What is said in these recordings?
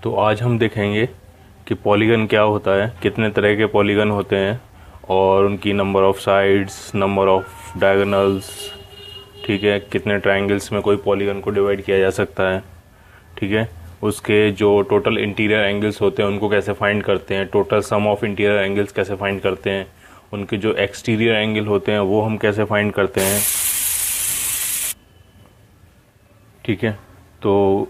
तो आज हम देखेंगे कि पॉलीगन क्या होता है, कितने तरह के पॉलीगन होते हैं और उनकी number of sides, number of diagonals, ठीक है, कितने ट्रायंगल्स में कोई पॉलीगन को डिवाइड किया जा सकता है, ठीक है, उसके जो टोटल इंटीरियर एंगल्स होते हैं उनको कैसे फाइंड करते हैं, total sum of interior angles कैसे फाइंड करते हैं, उनके जो एक्सटीरियर एंगल होते हैं वो हम कैसे फाइंड करते हैं, ठीक है। तो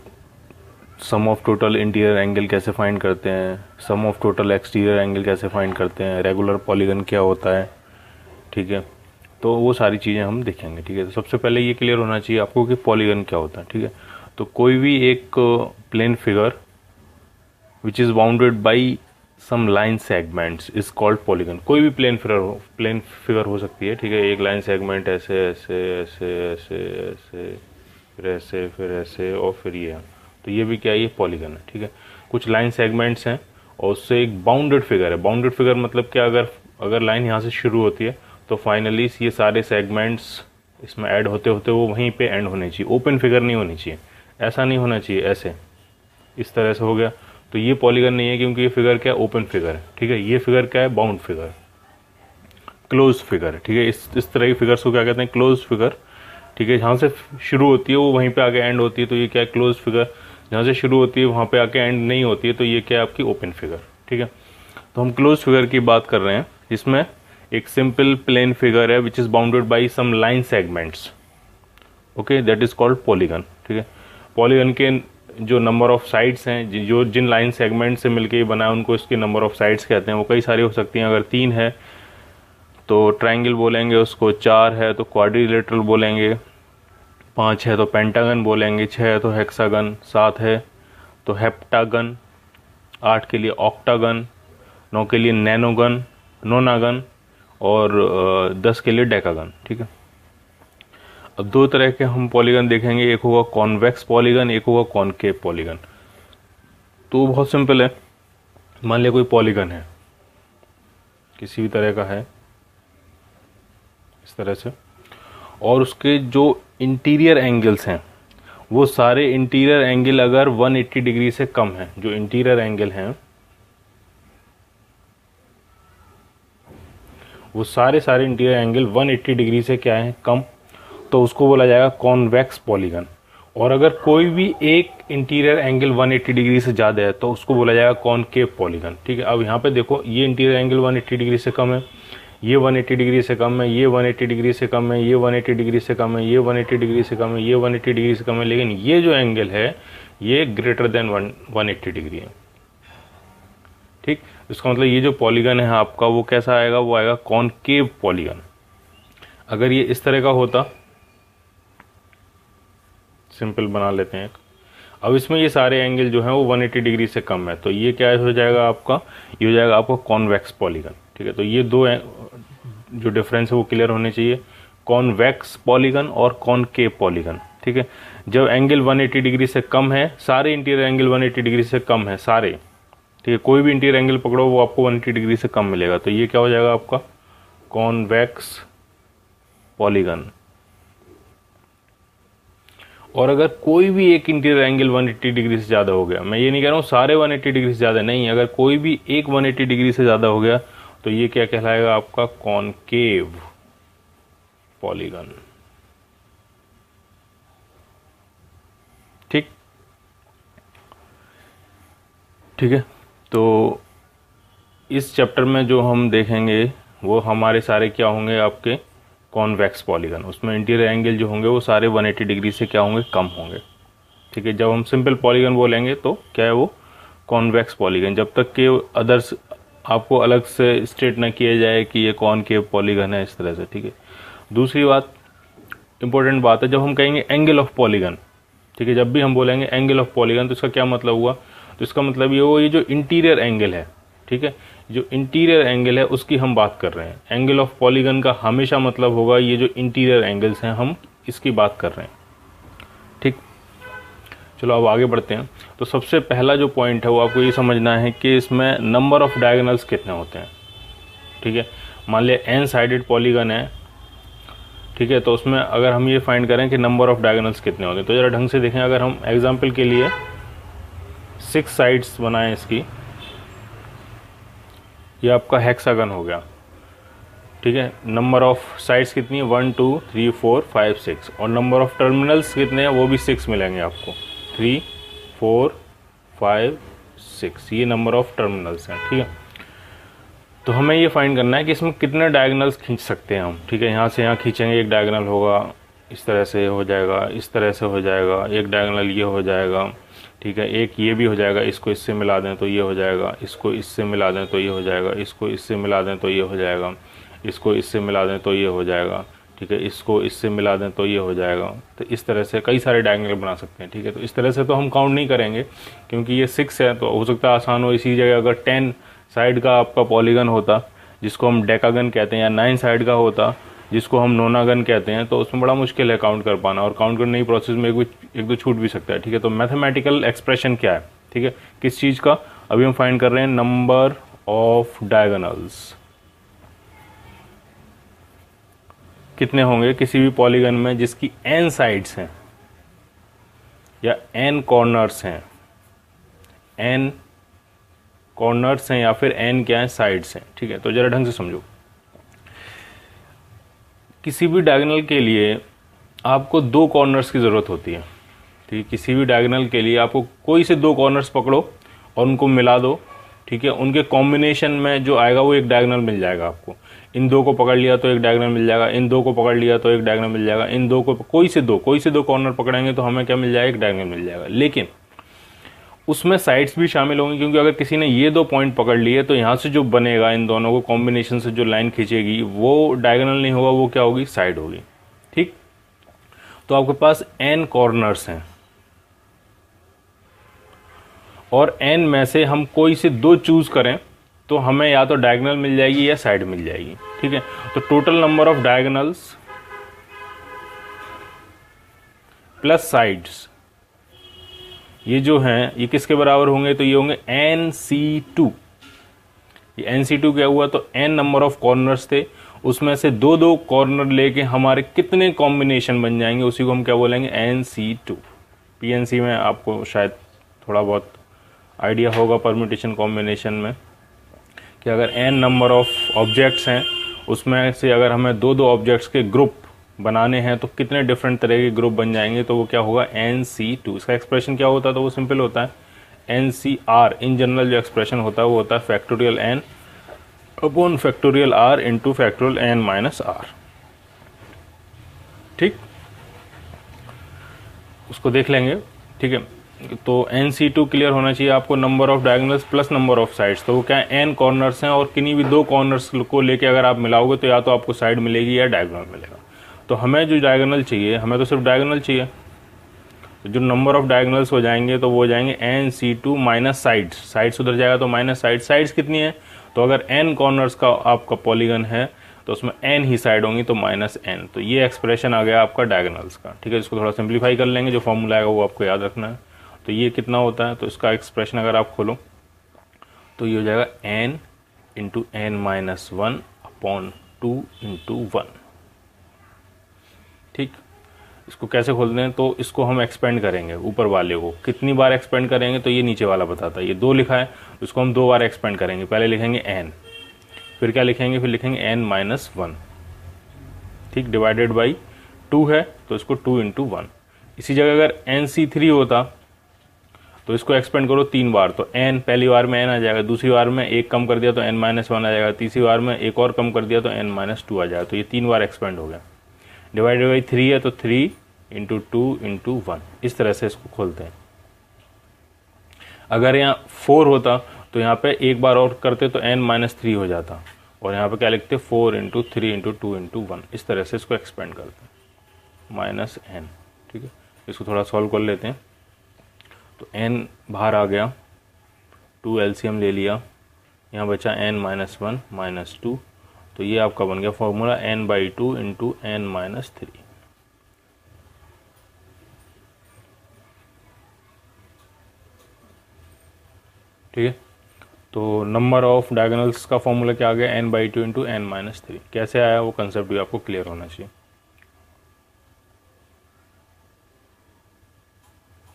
सम ऑफ टोटल इंटीरियर एंगल कैसे फाइंड करते हैं, सम ऑफ टोटल एक्सटीरियर एंगल कैसे फाइंड करते हैं, रेगुलर पॉलीगन क्या होता है, ठीक है। तो वो सारी चीज़ें हम देखेंगे, ठीक है। तो सबसे पहले ये क्लियर होना चाहिए आपको कि पॉलीगन क्या होता है, ठीक है। तो कोई भी एक plane figure which is bounded by some line segments is called polygon. कोई भी प्लेन फिगर हो सकती है, ठीक है। एक लाइन सेगमेंट ऐसे ऐसे ऐसे ऐसे ऐसे फिर ऐसे फिर ऐसे और फिर ये, तो ये भी क्या है, ये पॉलीगन है, ठीक है। कुछ लाइन सेगमेंट्स हैं और उससे एक बाउंडेड फिगर है। बाउंडेड फिगर मतलब क्या, अगर लाइन यहाँ से शुरू होती है तो फाइनली ये सारे सेगमेंट्स इसमें ऐड होते होते वो वहीं पे एंड होने चाहिए। ओपन फिगर नहीं होनी चाहिए, ऐसा नहीं होना चाहिए, ऐसे इस तरह से हो गया तो ये पॉलीगन नहीं है, क्योंकि ये फिगर क्या है, ओपन फिगर है, ठीक है। ये फिगर क्या है, बाउंड फिगर, क्लोज फिगर है, ठीक है। इस तरह की फिगर्स को क्या कहते हैं, क्लोज फिगर, ठीक है। जहाँ से शुरू होती है वो वहीं पे आके एंड होती है, तो ये क्या है, क्लोज फिगर। जहाँ से शुरू होती है वहाँ पे आके एंड नहीं होती है, तो ये क्या है, आपकी ओपन फिगर, ठीक है। तो हम क्लोज फिगर की बात कर रहे हैं, जिसमें एक सिंपल प्लेन फिगर है which is bounded by some line segments, okay, that is called polygon, ठीक है। पॉलीगन के जो नंबर ऑफ साइड्स हैं, जो जिन लाइन सेगमेंट से मिलके ये बना है उनको इसकी नंबर ऑफ साइड्स कहते हैं। वो कई सारी हो सकती हैं। अगर 3 है तो ट्रायंगल बोलेंगे उसको, 4 है तो क्वाड्रिलेटरल बोलेंगे, 5 है तो पेंटागन बोलेंगे, 6 है तो हेक्सागन, 7 है तो हेप्टागन, 8 के लिए ऑक्टागन, 9 के लिए नोनागन और 10 के लिए डेकागन, ठीक है। अब दो तरह के हम पॉलीगन देखेंगे, एक होगा कॉन्वेक्स पॉलीगन, एक होगा कॉनकेव पॉलीगन। तो बहुत सिंपल है। मान लिया कोई पॉलीगन है, किसी भी तरह का है, इस तरह से, और उसके जो इंटीरियर एंगल्स हैं वो सारे इंटीरियर एंगल अगर 180 डिग्री से कम है, जो इंटीरियर एंगल हैं वो सारे इंटीरियर एंगल 180 डिग्री से क्या है, कम, तो उसको बोला जाएगा कॉन्वेक्स पॉलीगन। और अगर कोई भी एक इंटीरियर एंगल 180 डिग्री से ज़्यादा है तो उसको बोला जाएगा कॉनकेव पॉलीगन, ठीक है। अब यहाँ पे देखो, ये इंटीरियर एंगल 180 डिग्री से कम है, ये 180 डिग्री से कम है, ये 180 डिग्री से कम है, ये 180 डिग्री से कम है, ये 180 डिग्री से कम है, ये 180 डिग्री से कम है, लेकिन ये जो एंगल है ये ग्रेटर देन 180 डिग्री है, ठीक। इसका मतलब ये जो पॉलीगन है आपका वो कैसा आएगा, वो आएगा कॉनकेव पॉलीगन। अगर ये इस तरह का होता, सिंपल बना लेते हैं, अब इसमें ये सारे एंगल जो हैं वो 180 डिग्री से कम है, तो ये क्या हो जाएगा आपका, ये हो जाएगा आपका कॉन्वेक्स पॉलीगन, ठीक है। तो ये दो जो डिफरेंस है वो क्लियर होने चाहिए, कॉन्वेक्स पॉलीगन और कॉनकेव पॉलीगन, ठीक है। जब एंगल 180 डिग्री से कम है, सारे इंटीरियर एंगल 180 डिग्री से कम है सारे, ठीक है, कोई भी इंटीरियर एंगल पकड़ो वो आपको 180 डिग्री से कम मिलेगा, तो ये क्या हो जाएगा आपका कॉन्वेक्स पॉलीगन। और अगर कोई भी एक इंटीरियर एंगल 180 डिग्री से ज़्यादा हो गया, मैं ये नहीं कह रहा हूँ सारे 180 डिग्री से ज़्यादा, नहीं, अगर कोई भी एक 180 डिग्री से ज़्यादा हो गया तो ये क्या कहलाएगा, आपका कॉनकेव पॉलीगन, ठीक, ठीक है। तो इस चैप्टर में जो हम देखेंगे वो हमारे सारे क्या होंगे, आपके कॉन्वेक्स पॉलीगन। उसमें इंटीरियर एंगल जो होंगे वो सारे 180 डिग्री से क्या होंगे, कम होंगे, ठीक है। जब हम सिंपल पॉलीगन बोलेंगे तो क्या है, वो कॉन्वेक्स पॉलीगन, जब तक कि अदर्स आपको अलग से स्टेट ना किया जाए कि ये कॉनकेव पॉलीगन है, इस तरह से, ठीक है। दूसरी बात, इंपॉर्टेंट बात है, जब हम कहेंगे एंगल ऑफ पॉलीगन, ठीक है, जब भी हम बोलेंगे एंगल ऑफ पॉलीगन तो इसका क्या मतलब हुआ, तो इसका मतलब ये हुआ ये जो इंटीरियर एंगल है, ठीक है, जो इंटीरियर एंगल है उसकी हम बात कर रहे हैं। एंगल ऑफ पॉलीगन का हमेशा मतलब होगा ये जो इंटीरियर एंगल्स हैं हम इसकी बात कर रहे हैं, ठीक। चलो अब आगे बढ़ते हैं। तो सबसे पहला जो पॉइंट है वो आपको ये समझना है कि इसमें नंबर ऑफ डायगोनल्स कितने होते हैं, ठीक है। मान लिया एन साइडेड पॉलीगन है, ठीक है, तो उसमें अगर हम ये फाइंड करें कि नंबर ऑफ डायगोनल्स कितने होते हैं, तो जरा ढंग से देखें। अगर हम एग्जाम्पल के लिए 6 साइड्स बनाएं इसकी, ये आपका हेक्सागन हो गया, ठीक है। नंबर ऑफ साइड्स कितनी है, 1 2 3 4 5 6, और नंबर ऑफ टर्मिनल्स कितने हैं, वो भी 6 मिलेंगे आपको, 3 4 5 6, ये नंबर ऑफ टर्मिनल्स हैं, ठीक है। तो हमें ये फाइंड करना है कि इसमें कितने डायगोनल्स खींच सकते हैं हम, ठीक है। यहाँ से यहाँ खींचेंगे, एक डायगोनल होगा, इस तरह से हो जाएगा, इस तरह से हो जाएगा, एक डायगोनल ये हो जाएगा, ठीक है। एक ये भी हो जाएगा, इसको इससे मिला दें तो ये हो जाएगा, इसको इससे मिला दें तो ये हो जाएगा, इसको इससे मिला दें तो ये हो जाएगा, इसको इससे मिला दें तो ये हो जाएगा, ठीक है। इसको इससे मिला दें तो ये हो जाएगा। तो इस तरह से कई सारे डायगोनल बना सकते हैं, ठीक है। तो इस तरह से तो हम काउंट नहीं करेंगे क्योंकि ये 6 है, तो हो सकता है आसान हो। इसी जगह अगर 10 साइड का आपका पॉलीगन होता जिसको हम डेकागन कहते हैं, या 9 साइड का होता जिसको हम नोनागन कहते हैं, तो उसमें बड़ा मुश्किल है काउंट कर पाना, और काउंट करने की प्रोसेस में एक दो छूट भी सकता है, ठीक है। तो मैथमेटिकल एक्सप्रेशन क्या है, ठीक है, किस चीज़ का, अभी हम फाइंड कर रहे हैं नंबर ऑफ डायगोनल्स कितने होंगे किसी भी पॉलीगन में जिसकी n साइड्स हैं या n कॉर्नर्स हैं, n कॉर्नर्स हैं या फिर n क्या है, साइड्स हैं, ठीक है। तो जरा ढंग से समझो, किसी भी डायगोनल के लिए आपको 2 कॉर्नर्स की ज़रूरत होती है, ठीक है। किसी भी डायगोनल के लिए आपको कोई से 2 कॉर्नर्स पकड़ो और उनको मिला दो, ठीक है। उनके कॉम्बिनेशन में जो आएगा वो एक डायगोनल मिल जाएगा आपको। इन 2 को पकड़ लिया तो एक डायगोनल मिल जाएगा, इन 2 को पकड़ लिया तो एक डायगोनल मिल जाएगा, इन 2 को कोई से दो कॉर्नर पकड़ेंगे तो हमें क्या मिल जाएगा, एक डायगोनल मिल जाएगा। लेकिन उसमें साइड्स भी शामिल होंगी, क्योंकि अगर किसी ने ये 2 पॉइंट पकड़ लिए तो यहाँ से जो बनेगा इन दोनों को कॉम्बिनेशन से जो लाइन खींचेगी वो डायगोनल नहीं होगा, वो क्या होगी, साइड होगी, ठीक। तो आपके पास n कॉर्नर्स हैं और n में से हम कोई से 2 चूज करें तो हमें या तो डायगोनल मिल जाएगी या साइड मिल जाएगी, ठीक है। तो total number of diagonals plus sides ये जो हैं ये किसके बराबर होंगे, तो ये होंगे NC2। ये NC2 क्या हुआ, तो n नंबर ऑफ कॉर्नर्स थे, उसमें से 2 कॉर्नर लेके हमारे कितने कॉम्बिनेशन बन जाएंगे, उसी को हम क्या बोलेंगे, NC2। PNC में आपको शायद थोड़ा बहुत आइडिया होगा परम्यूटेशन कॉम्बिनेशन में, कि अगर n नंबर ऑफ ऑब्जेक्ट्स हैं उसमें से अगर हमें 2 ऑब्जेक्ट्स के ग्रुप बनाने हैं तो कितने डिफरेंट तरह के ग्रुप बन जाएंगे, तो वो क्या होगा, NC2। इसका एक्सप्रेशन क्या होता है, तो वो सिंपल होता है NCR। इन जनरल जो एक्सप्रेशन होता है वो होता है factorial n upon factorial r into factorial n minus r, ठीक। उसको देख लेंगे, ठीक है। तो NC2 क्लियर होना चाहिए आपको, number of diagonals plus number of sides. तो वो क्या है, n कॉर्नर्स हैं और किन्हीं भी 2 कॉर्नर्स को लेके अगर आप मिलाओगे तो या तो आपको साइड मिलेगी या डायगोनल मिलेगा। तो हमें जो डायगोनल चाहिए, हमें तो सिर्फ डायगोनल चाहिए, तो जो नंबर ऑफ डायगोनल्स हो जाएंगे तो वो हो जाएंगे NC2 माइनस साइड्स। साइड्स उधर जाएगा तो माइनस साइड्स। साइड्स कितनी है, तो अगर n कॉर्नर्स का आपका पॉलीगन है तो उसमें n ही साइड होंगी, तो माइनस n। तो ये एक्सप्रेशन आ गया आपका डायगोनल्स का, ठीक है। इसको थोड़ा सिंप्लीफाई कर लेंगे, जो फॉर्मूला आएगा वो आपको याद रखना है। तो ये कितना होता है, तो इसका एक्सप्रेशन अगर आप खोलो तो ये हो जाएगा n into n minus 1 upon 2 into 1, ठीक। इसको कैसे खोलते हैं, तो इसको हम एक्सपेंड करेंगे, ऊपर वाले को कितनी बार एक्सपेंड करेंगे, तो ये नीचे वाला बताता है, ये 2 लिखा है तो इसको हम 2 बार एक्सपेंड करेंगे। पहले लिखेंगे n, फिर क्या लिखेंगे, फिर लिखेंगे n माइनस 1, ठीक, डिवाइडेड बाई 2 है तो इसको 2 इंटू 1। इसी जगह अगर NC3 होता तो इसको एक्सपेंड करो 3 बार, तो n पहली बार में n आ जाएगा, दूसरी बार में 1 कम कर दिया तो n माइनस 1 आ जाएगा, तीसरी बार में 1 और कम कर दिया तो n माइनस 2 आ जाएगा। तो ये 3 बार एक्सपेंड हो गया। डिवाइडेड बाई 3 है तो 3 इंटू 2 इंटू 1, इस तरह से इसको खोलते हैं। अगर यहाँ 4 होता तो यहाँ पे 1 बार और करते तो n माइनस 3 हो जाता, और यहाँ पे क्या लिखते, 4 इंटू 3 इंटू 2 इंटू 1, इस तरह से इसको एक्सपेंड करते हैं, माइनस n, ठीक है। इसको थोड़ा सॉल्व कर लेते हैं। तो n बाहर आ गया, 2 LCM ले लिया, यहाँ बचा n माइनस 1 माइनस 2, तो ये आपका बन गया formula n/2 into n minus 3। ठीक है, तो नंबर ऑफ डायगोनल्स का फॉर्मूला क्या आ गया, n/2 इंटू n माइनस 3। कैसे आया वो कंसेप्ट भी आपको क्लियर होना चाहिए।